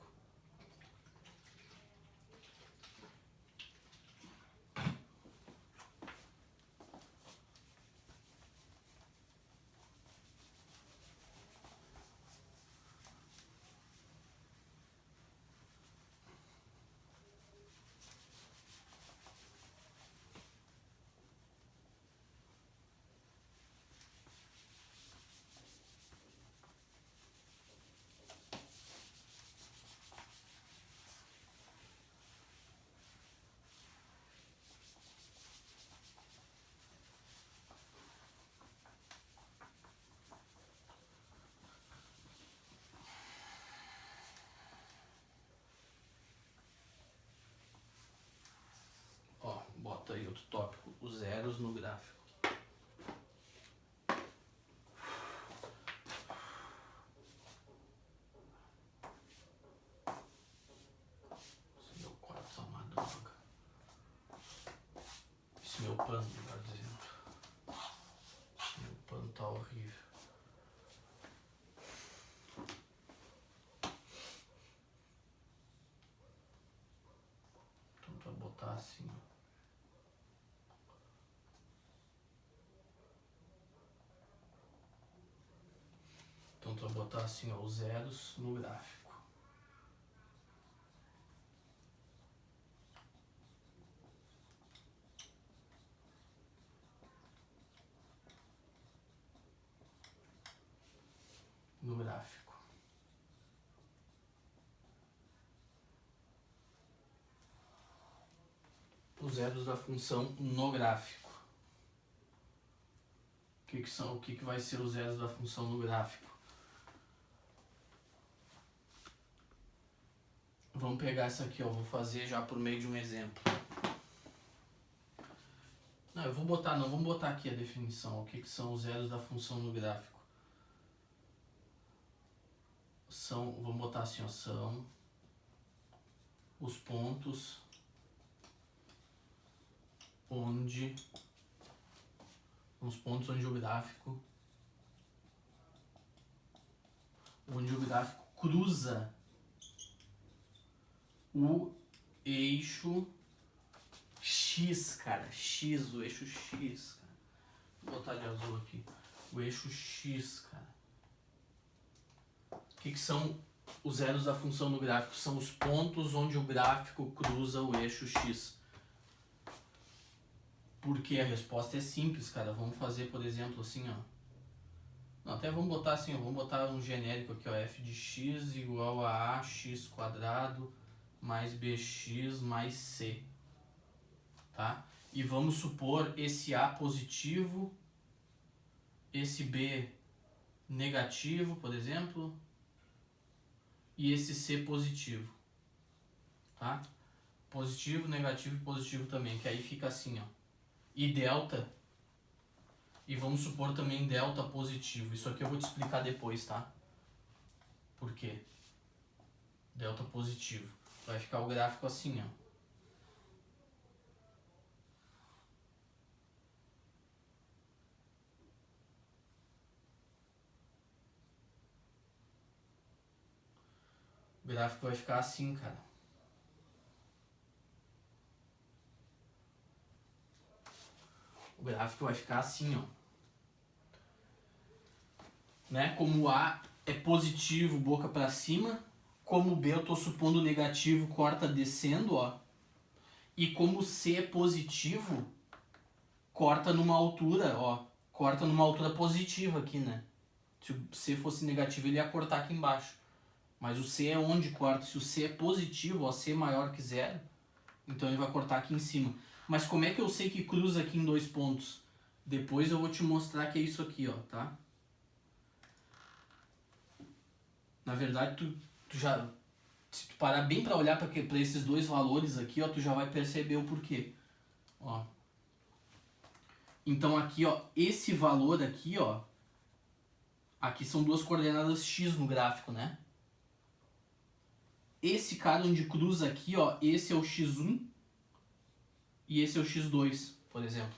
Ó, bota aí outro tópico, os zeros no gráfico. Esse meu quarto é uma droga. Esse meu pano, melhor dizendo. Esse meu pano tá horrível. Então tu vai botar assim, ó. Então tu vai botar assim, ó, os zeros no gráfico. No gráfico. Os zeros da função no gráfico. O que vai ser os zeros da função no gráfico? Vamos pegar essa aqui, ó, vou fazer já por meio de um exemplo. Não, vamos botar aqui a definição, o que são os zeros da função no gráfico. Vamos botar assim, ó, são os pontos onde o gráfico cruza o eixo X, cara, o eixo X, cara. Vou botar de azul aqui, o eixo X, cara. O que são os zeros da função no gráfico? São os pontos onde o gráfico cruza o eixo X. Porque a resposta é simples, cara. Vamos fazer, por exemplo, assim, ó. Não, até vamos botar assim, ó. Vamos botar um genérico aqui, ó. F de x igual a ax quadrado mais bx mais c. Tá? E vamos supor esse A positivo, esse B negativo, por exemplo, e esse C positivo. Tá? Positivo, negativo e positivo também, que aí fica assim, ó. E delta, e vamos supor também delta positivo. Isso aqui eu vou te explicar depois, tá? Por quê? Delta positivo. Vai ficar o gráfico assim, ó. O gráfico vai ficar assim, cara. O gráfico vai ficar assim, ó. Né? Como o A é positivo, boca para cima. Como o B eu tô supondo negativo, corta descendo, ó. E como o C é positivo, corta numa altura, ó. Corta numa altura positiva aqui, né? Se o C fosse negativo, ele ia cortar aqui embaixo. Mas o C é onde corta. Se o C é positivo, ó, C maior que zero, então ele vai cortar aqui em cima. Mas como é que eu sei que cruza aqui em 2 pontos? Depois eu vou te mostrar que é isso aqui, ó, tá? Na verdade, tu já... Se tu parar bem para olhar para esses dois valores aqui, ó, tu já vai perceber o porquê. Ó. Então aqui, ó, esse valor aqui, ó, aqui são duas coordenadas x no gráfico, né? Esse cara onde cruza aqui, ó, esse é o x1 e esse é o x2, por exemplo.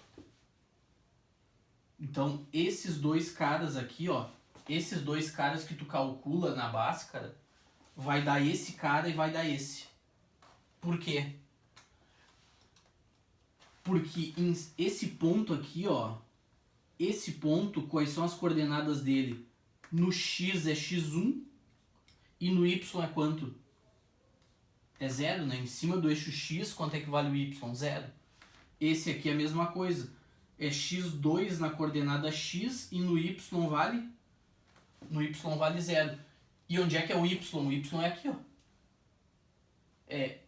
Então, esses dois caras aqui, ó, esses dois caras que tu calcula na Bhaskara, vai dar esse cara e vai dar esse. Por quê? Porque esse ponto aqui, ó, esse ponto, quais são as coordenadas dele? No x é x1 e no y é quanto? É zero, né? Em cima do eixo x, quanto é que vale o y? Zero. Esse aqui é a mesma coisa. É x2 na coordenada x e no y vale? No y vale zero. E onde é que é o y? O y é aqui, ó. É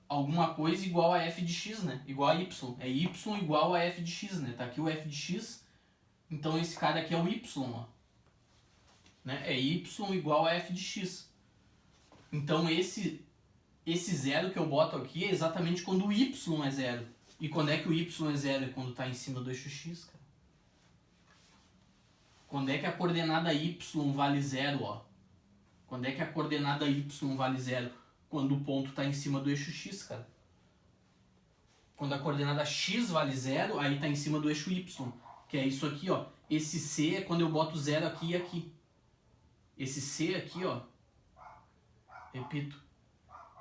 alguma coisa igual a f de x, né? Igual a y. É y igual a f de x, né? Tá aqui o f de x. Então esse cara aqui é o y, ó. Né? É y igual a f de x. Então esse zero que eu boto aqui é exatamente quando o y é zero. E quando é que o y é zero? É quando está em cima do eixo x, cara. Quando é que a coordenada y vale zero, ó? Quando é que a coordenada y vale zero? Quando o ponto está em cima do eixo x, cara. Quando a coordenada x vale zero, aí está em cima do eixo y. Que é isso aqui, ó. Esse c é quando eu boto zero aqui e aqui. Esse c aqui, ó. Repito.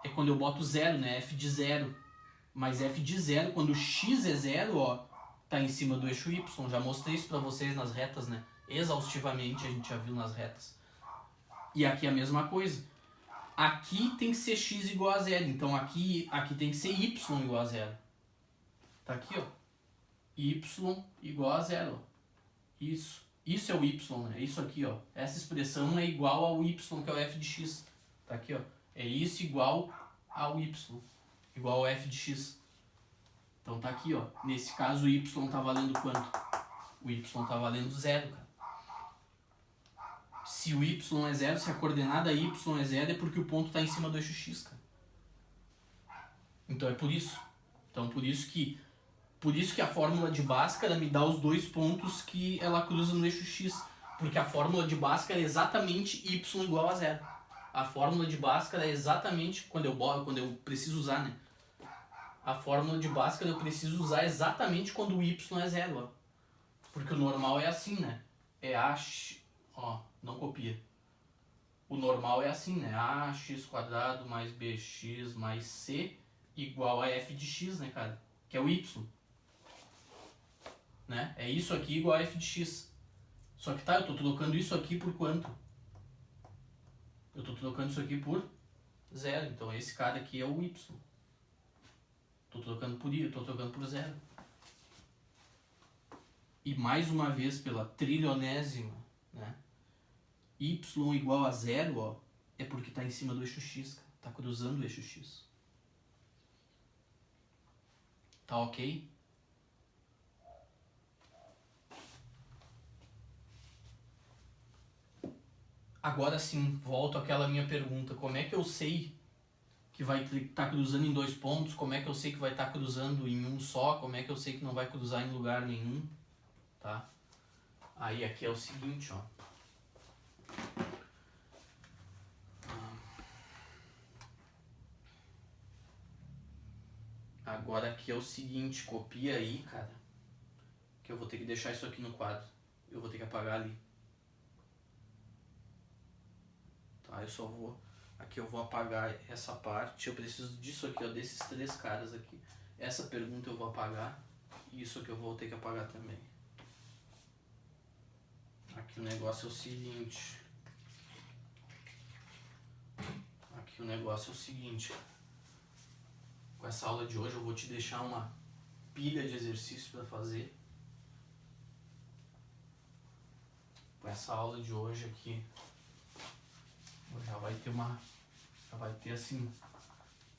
É quando eu boto zero, né? F de zero. Mas f de zero, quando x é zero, ó, tá em cima do eixo y. Já mostrei isso pra vocês nas retas, né? Exaustivamente a gente já viu nas retas. E aqui é a mesma coisa. Aqui tem que ser x igual a zero. Então aqui tem que ser y igual a zero. Tá aqui, ó. Y igual a zero. Isso. Isso é o y, né? Isso aqui, ó. Essa expressão é igual ao y, que é o f de x. Tá aqui, ó. É isso igual ao y. Igual ao f de x. Então tá aqui, ó. Nesse caso o y tá valendo quanto? O y tá valendo zero, cara. Se o y é zero, se a coordenada y é zero, é porque o ponto tá em cima do eixo x, cara. Então é por isso. Então por isso que a fórmula de Bhaskara me dá os dois pontos que ela cruza no eixo x. Porque a fórmula de Bhaskara é exatamente y igual a zero. A fórmula de Bhaskara é exatamente, quando eu preciso usar, né? A fórmula de Bhaskara eu preciso usar exatamente quando o y é zero, ó. Porque o normal é assim, né? É ax... Ó, não copia. O normal é assim, né? Ax² mais bx mais c igual a f de x, né, cara? Que é o y. Né? É isso aqui igual a f de x. Só que tá, eu tô trocando isso aqui por quanto? Eu tô trocando isso aqui por zero. Então esse cara aqui é o y. Tô trocando por zero. E mais uma vez, pela trilionésima, né? Y igual a zero, ó, é porque tá em cima do eixo x, cara. Tá cruzando o eixo x. Tá ok? Agora sim, volto àquela minha pergunta. Como é que eu sei que vai estar cruzando em 2 pontos? Como é que eu sei que vai estar cruzando em um só? Como é que eu sei que não vai cruzar em lugar nenhum? Tá? Aí aqui é o seguinte, ó. Agora aqui é o seguinte, copia aí, cara. Que eu vou ter que deixar isso aqui no quadro. Eu vou ter que apagar ali. Tá, eu só vou... Aqui eu vou apagar essa parte. Eu preciso disso aqui, ó, desses 3 caras aqui. Essa pergunta eu vou apagar. E isso aqui eu vou ter que apagar também. Aqui o negócio é o seguinte. Com essa aula de hoje eu vou te deixar uma pilha de exercícios para fazer. Com essa aula de hoje aqui, vou já Já vai ter assim,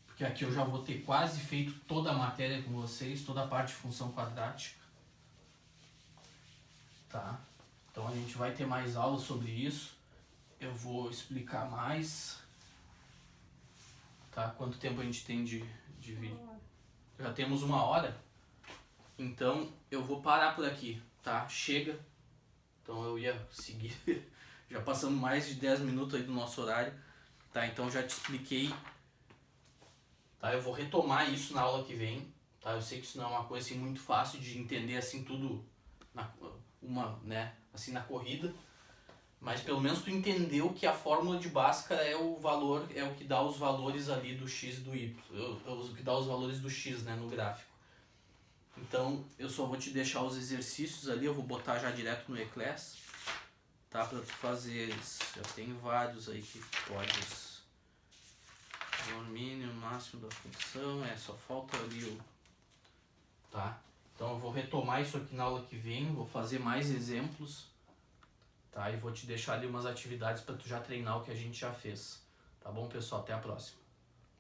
porque aqui eu já vou ter quase feito toda a matéria com vocês, toda a parte de função quadrática, tá? Então a gente vai ter mais aulas sobre isso, eu vou explicar mais, tá? Quanto tempo a gente tem de vídeo? Já temos 1 hora, então eu vou parar por aqui, tá? Chega, então eu ia seguir, já passamos mais de 10 minutos aí do nosso horário, tá? Então já te expliquei. Tá, eu vou retomar isso na aula que vem, tá? Eu sei que isso não é uma coisa assim, muito fácil de entender assim tudo assim na corrida, mas pelo menos tu entendeu que a fórmula de Bhaskara é o valor, é o que dá os valores ali do x e do y, o que dá os valores do x, né, no gráfico. Então eu só vou te deixar os exercícios ali, eu vou botar já direto no eClass, tá, para tu fazeres. Já tem vários aí que podes. Valor mínimo, máximo da função, só falta ali o... Tá? Então eu vou retomar isso aqui na aula que vem, vou fazer mais exemplos, tá? E vou te deixar ali umas atividades para tu já treinar o que a gente já fez. Tá bom, pessoal? Até a próxima.